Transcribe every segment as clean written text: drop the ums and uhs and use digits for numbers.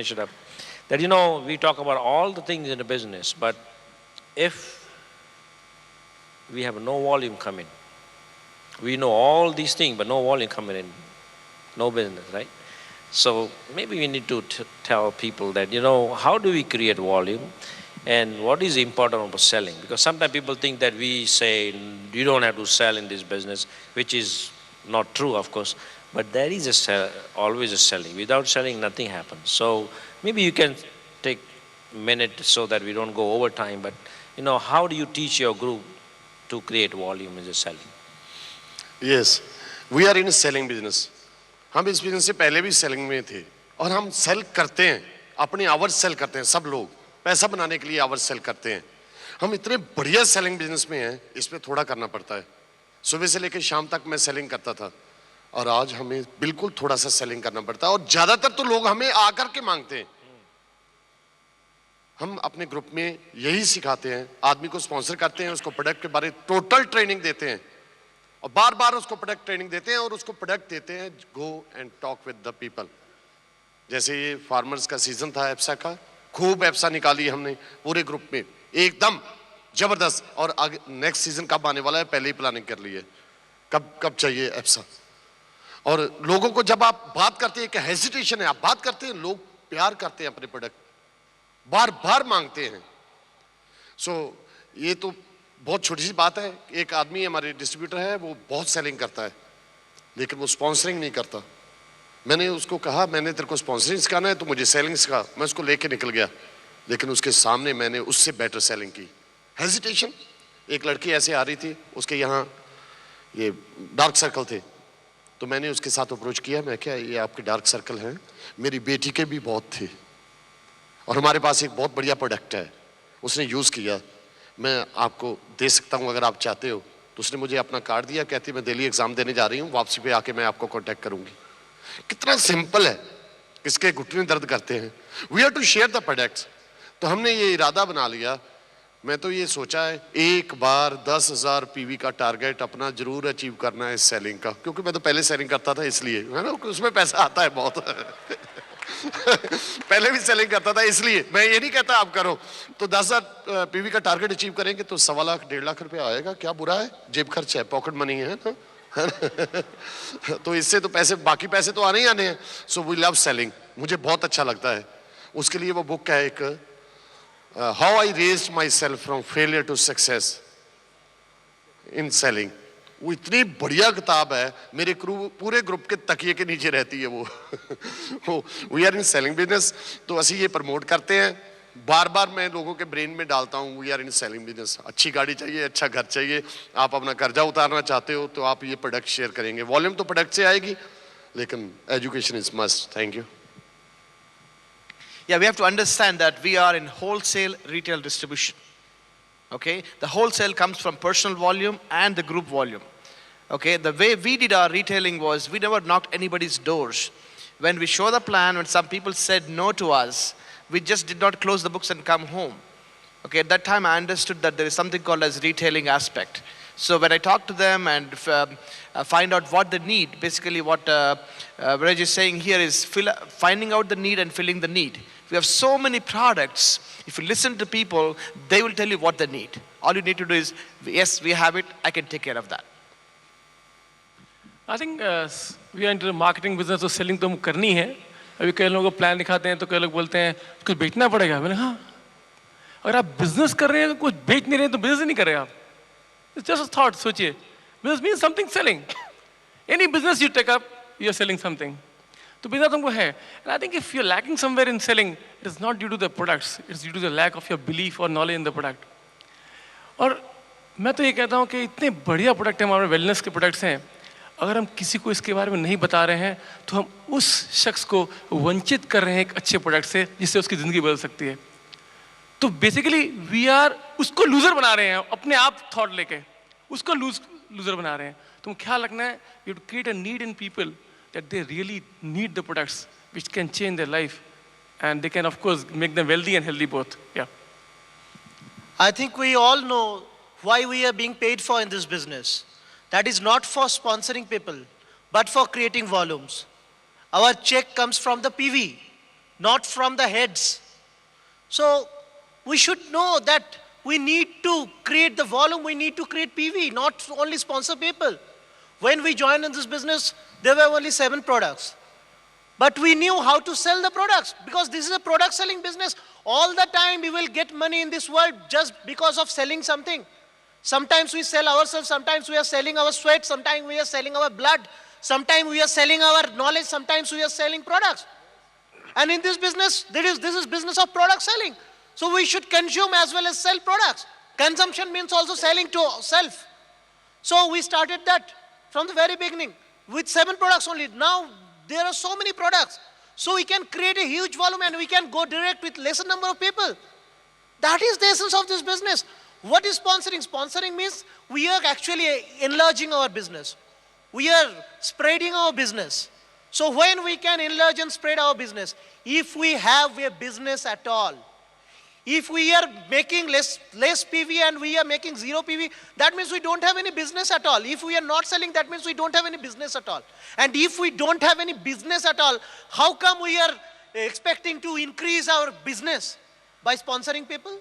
finish it up. That we talk about all the things in a business, but if we have no volume coming, we know all these things, but no volume coming in, no business, right? So maybe we need to tell people that how do we create volume, and what is important about selling? Because sometimes people think that we say you don't have to sell in this business, which is not true, of course. But there is always a selling. Without selling, nothing happens. So maybe you can take a minute so that we don't go over time. But how do you teach your group to create volume in the selling? Yes, we are in a selling business. हम इस business से पहले भी selling में थे और हम cell करते हैं, अपने आवर्स सेल करते हैं. सब लोग पैसा बनाने के लिए आवर्स सेल करते हैं. हम इतने बढ़िया सेलिंग बिजनेस में हैं, इसमें थोड़ा करना पड़ता है. सुबह से लेकर शाम तक मैं सेलिंग करता था और आज हमें बिल्कुल थोड़ा सा सेलिंग करना पड़ता है. और ज्यादातर तो लोग हमें आकर के मांगते हैं. हम अपने ग्रुप में यही सिखाते हैं, आदमी को स्पॉन्सर करते हैं, उसको प्रोडक्ट के बारे में टोटल ट्रेनिंग देते हैं और बार बार उसको प्रोडक्ट ट्रेनिंग देते हैं और उसको प्रोडक्ट देते हैं. Go and talk with the people. जैसे ये फार्मर्स का सीजन था एप्सा का, खूब एप्सा निकाली हमने पूरे ग्रुप में, एकदम जबरदस्त. और आगे नेक्स्ट सीजन कब आने वाला है पहले ही प्लानिंग कर ली है, कब कब चाहिए एप्सा. और लोगों को जब आप बात करते हैं, एक हेजिटेशन है, आप बात करते हैं, लोग प्यार करते हैं अपने प्रोडक्ट, बार बार मांगते हैं. सो ये तो बहुत छोटी सी बात है. एक आदमी हमारे डिस्ट्रीब्यूटर है, वो बहुत सेलिंग करता है लेकिन वो स्पॉन्सरिंग नहीं करता. मैंने उसको कहा मैंने तेरे को स्पॉन्सरिंग सिखाना है तो मुझे सेलिंग सिखा. मैं उसको लेके निकल गया लेकिन उसके सामने मैंने उससे बेटर सेलिंग की. हेजिटेशन. एक लड़की ऐसे आ रही थी, उसके यहाँ ये डार्क सर्कल थे, तो मैंने उसके साथ अप्रोच किया. मैं क्या ये आपके डार्क सर्कल हैं, मेरी बेटी के भी बहुत थे और हमारे पास एक बहुत बढ़िया प्रोडक्ट है, उसने यूज़ किया, मैं आपको दे सकता हूं अगर आप चाहते हो. तो उसने मुझे अपना कार्ड दिया, कहती मैं दिल्ली एग्जाम देने जा रही हूं, वापसी पे आके मैं आपको कांटेक्ट करूंगी. कितना सिंपल है, किसके घुटने दर्द करते हैं. We are to share the products. तो हमने ये इरादा बना लिया. मैं तो ये सोचा है एक बार 10,000 पीवी का टारगेट अपना जरूर अचीव करना है सेलिंग का, क्योंकि मैं तो पहले सेलिंग करता था इसलिए, है ना, उसमें पैसा आता है बहुत. पहले भी सेलिंग करता था इसलिए. मैं ये नहीं कहता आप करो. तो 10,000 पीवी का टारगेट अचीव करेंगे तो 1.25 लाख 1.5 लाख रुपया आएगा. क्या बुरा है, जेब खर्च है, पॉकेट मनी है ना. तो इससे तो पैसे, बाकी पैसे तो आने ही आने हैं. So we love selling. मुझे बहुत अच्छा लगता है. उसके लिए वो बुक है एक, how I raised myself from failure to success in selling. वो इतनी बढ़िया किताब है, मेरे पूरे ग्रुप के तकिए के नीचे रहती है वो. We are in selling business. तो ਅਸੀਂ ये प्रमोट करते हैं, बार बार मैं लोगों के ब्रेन में डालता हूँ, we are in selling business. अच्छी गाड़ी चाहिए, अच्छा घर चाहिए, आप अपना कर्जा उतारना चाहते हो तो आप ये प्रोडक्ट शेयर करेंगे. वॉल्यूम तो प्रोडक्ट से आएगी लेकिन education is must. Thank you. Yeah, we have to understand that we are in wholesale retail distribution. Okay, the wholesale comes from personal volume and the group volume. Okay, the way we did our retailing was we never knocked anybody's doors. When we show the plan, when some people said no to us, we just did not close the books and come home. Okay, at that time I understood that there is something called as retailing aspect. So when I talk to them and find out what they need, basically what Viraj is saying here is finding out the need and filling the need. We have so many products. If you listen to people, they will tell you what they need. All you need to do is, yes, we have it, I can take care of that. I think we are into marketing business, तो selling तो करनी है. अभी कई लोगों को plan दिखाते हैं तो कई लोग बोलते हैं कुछ बेचना पड़ेगा. मैंने हाँ, अगर आप बिजनेस कर रहे हैं तो कुछ बेच नहीं रहे हैं तो बिजनेस नहीं कर रहे आप. It's just a thought. सोचिए, business means something selling. Any business you take up, you are selling something. तो बिजनेस तुमको है. And I think if you are lacking somewhere in selling, it is not due to the products. It is due to the lack of your belief or knowledge in the product. और मैं तो ये कहता हूँ कि इतने बढ़िया product हैं, हमारे वेलनेस के प्रोडक्ट्स हैं, अगर हम किसी को इसके बारे में नहीं बता रहे हैं तो हम उस शख्स को वंचित कर रहे हैं एक अच्छे प्रोडक्ट से जिससे उसकी ज़िंदगी बदल सकती है. तो बेसिकली वी आर उसको लूज़र बना रहे हैं, अपने आप थॉट लेके उसको लूज़र बना रहे हैं. तुम ख्याल रखना है, you to create a need in people that they really need the products which can change their life and they can of course make them wealthy and healthy both. या I think we all know why we are being paid for in this business. That is not for sponsoring people, but for creating volumes. Our check comes from the PV. not from the heads. So we should know that we need to create the volume, we need to create PV, not only sponsor people. When we joined in this business, there were only 7 products. But we knew how to sell the products because this is a product selling business. All the time we will get money in this world just because of selling something. Sometimes we sell ourselves, sometimes we are selling our sweat, sometimes we are selling our blood, sometimes we are selling our knowledge, sometimes we are selling products. And in this business, this is business of product selling. So we should consume as well as sell products. Consumption means also selling to self. So we started that from the very beginning with 7 products only. Now there are so many products. So we can create a huge volume and we can go direct with lesser number of people. That is the essence of this business. What is sponsoring? Sponsoring means we are actually enlarging our business. We are spreading our business. So when we can enlarge and spread our business, if we have a business at all, if we are making less PV and we are making 0 PV, that means we don't have any business at all. If we are not selling, that means we don't have any business at all. And if we don't have any business at all, how come we are expecting to increase our business? By sponsoring people?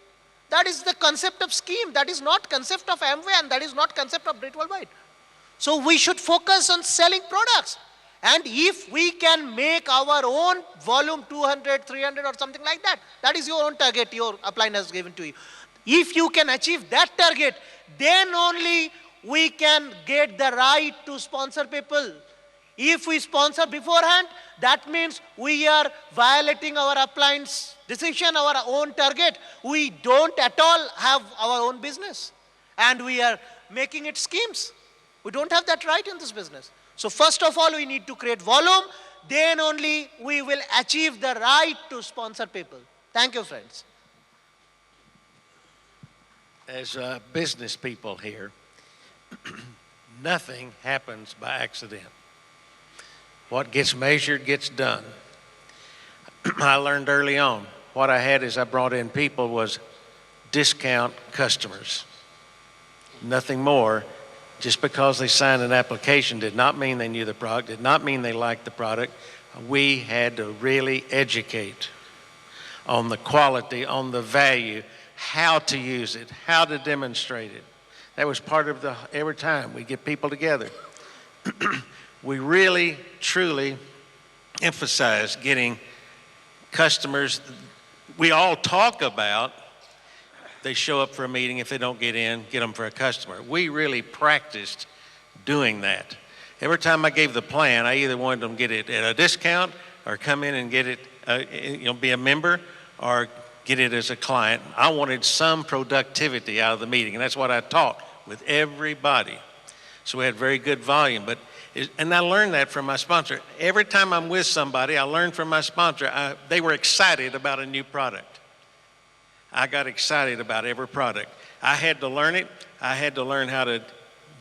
That is the concept of scheme. That is not concept of Amway and that is not concept of Great Worldwide. So we should focus on selling products. And if we can make our own volume 200, 300 or something like that, that is your own target your upline has given to you. If you can achieve that target, then only we can get the right to sponsor people. If we sponsor beforehand, that means we are violating our upline's decision, our own target. We don't at all have our own business. And we are making it schemes. We don't have that right in this business. So first of all, we need to create volume. Then only we will achieve the right to sponsor people. Thank you, friends. As business people here, nothing happens by accident. What gets measured gets done. I learned early on, what I had as I brought in people was discount customers. Nothing more. Just because they signed an application did not mean they knew the product, did not mean they liked the product. We had to really educate on the quality, on the value, how to use it, how to demonstrate it. That was part of every time we get people together. We really, truly emphasize getting customers. We all talk about they show up for a meeting. If they don't get in, get them for a customer. We really practiced doing that. Every time I gave the plan, I either wanted them to get it at a discount or come in and get it, be a member or get it as a client. I wanted some productivity out of the meeting, and that's what I taught with everybody. So we had very good volume. And I learned that from my sponsor. Every time I'm with somebody, I learn from my sponsor. They were excited about a new product. I got excited about every product. I had to learn it. I had to learn how to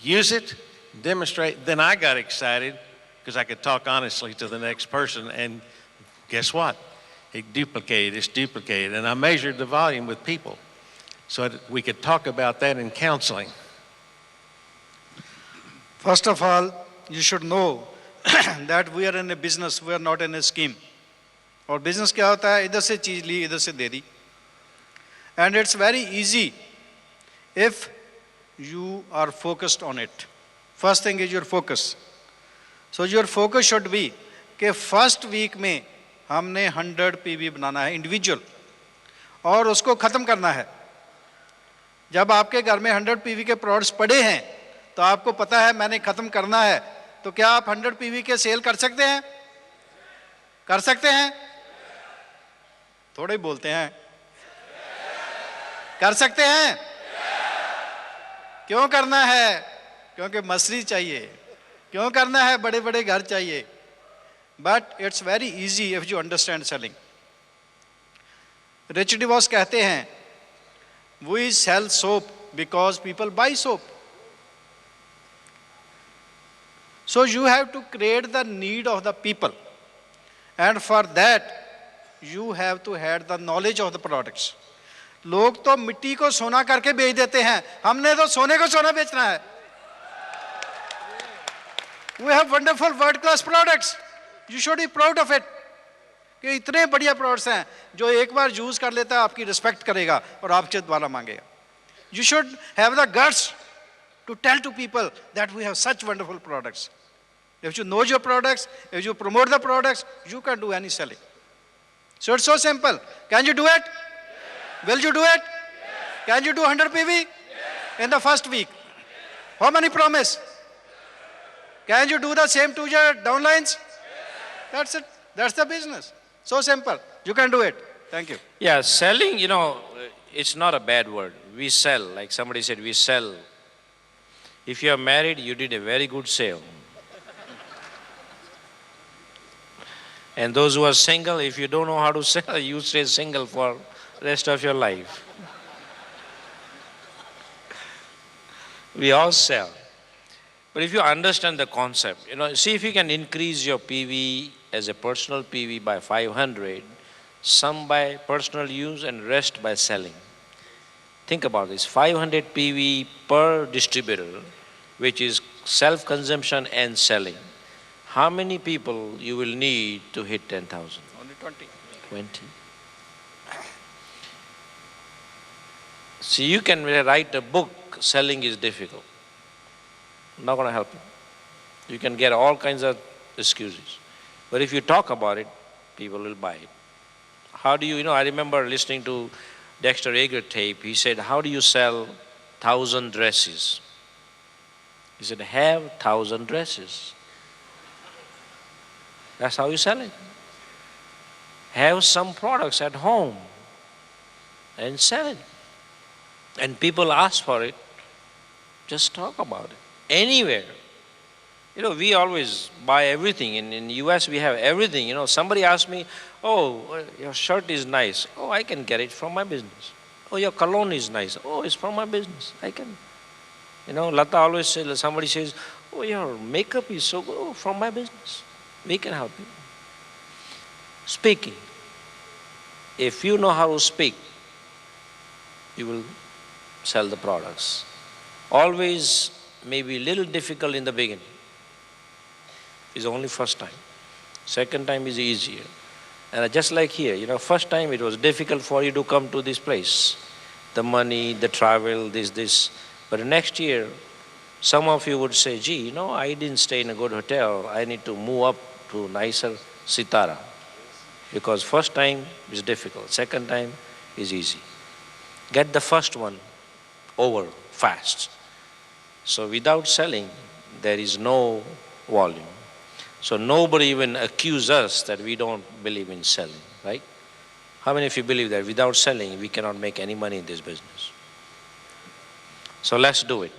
use it, demonstrate. Then I got excited because I could talk honestly to the next person. And guess what? It's duplicated. And I measured the volume with people so that we could talk about that in counseling. First of all, you should know that we are in a business, we are not in a scheme. और business क्या होता है? इधर से चीज ली, इधर से दे दी. And it's very easy if you are focused on it. First thing is your focus. So your focus should be कि first week में हमने 100 PV बनाना है individual और उसको ख़त्म करना है. जब आपके घर में 100 PV के प्रोडक्ट्स पड़े हैं तो आपको पता है मैंने ख़त्म करना है, तो क्या आप 100 PV के सेल कर सकते हैं? कर सकते हैं? थोड़े ही बोलते हैं. कर सकते हैं? क्यों करना है? क्योंकि मसरी चाहिए. क्यों करना है? बड़े बड़े घर चाहिए. But it's very easy if you understand selling. Richard DeVos कहते हैं, we sell soap because people buy soap. So you have to create the need of the people. And for that, you have to have the knowledge of the products. लोग तो मिट्टी को सोना करके बेच देते हैं, हमने तो सोने को सोना बेचना है. We have wonderful world-class products. You should be proud of it. कि इतने बढ़िया प्रोडक्ट्स हैं जो एक बार यूज कर लेता है आपकी रिस्पेक्ट करेगा और आपसे दोबारा मांगेगा. You should have the guts to tell to people that we have such wonderful products. If you know your products, if you promote the products, you can do any selling. So it's so simple. Can you do it? Will you do it? Can you do 100 PV in the first week? How many promise? Can you do the same to your downlines? That's it. That's the business. So simple. You can do it. Thank you. Yeah, selling, it's not a bad word. We sell, like somebody said, we sell. If you are married, you did a very good sale. And those who are single, if you don't know how to sell, you stay single for rest of your life. We all sell. But if you understand the concept, see if you can increase your PV as a personal PV by 500, some by personal use and rest by selling. Think about this, 500 PV per distributor, which is self-consumption and selling. How many people you will need to hit 10,000? Only 20. 20. See, you can write a book, selling is difficult. Not going to help you. You can get all kinds of excuses. But if you talk about it, people will buy it. How do you, I remember listening to Dexter Yeager tape. He said, how do you sell 1,000 dresses? He said, have 1,000 dresses. That's how you sell it. Have some products at home and sell it. And people ask for it, just talk about it. Anywhere. We always buy everything. In US, we have everything. Somebody asked me, oh, your shirt is nice. Oh, I can get it from my business. Oh, your cologne is nice. Oh, it's from my business. I can. Lata always says, somebody says, oh, your makeup is so good. Oh, from my business. We can help you. Speaking. If you know how to speak, you will sell the products. Always maybe a little difficult in the beginning. It's only first time. Second time is easier. And just like here, first time it was difficult for you to come to this place. The money, the travel, this. But next year, some of you would say, gee, I didn't stay in a good hotel. I need to move up to nicer Sitara. Because first time is difficult. Second time is easy. Get the first one over fast. So without selling, there is no volume. So nobody even accuse us that we don't believe in selling, right? How many of you believe that without selling, we cannot make any money in this business? So let's do it.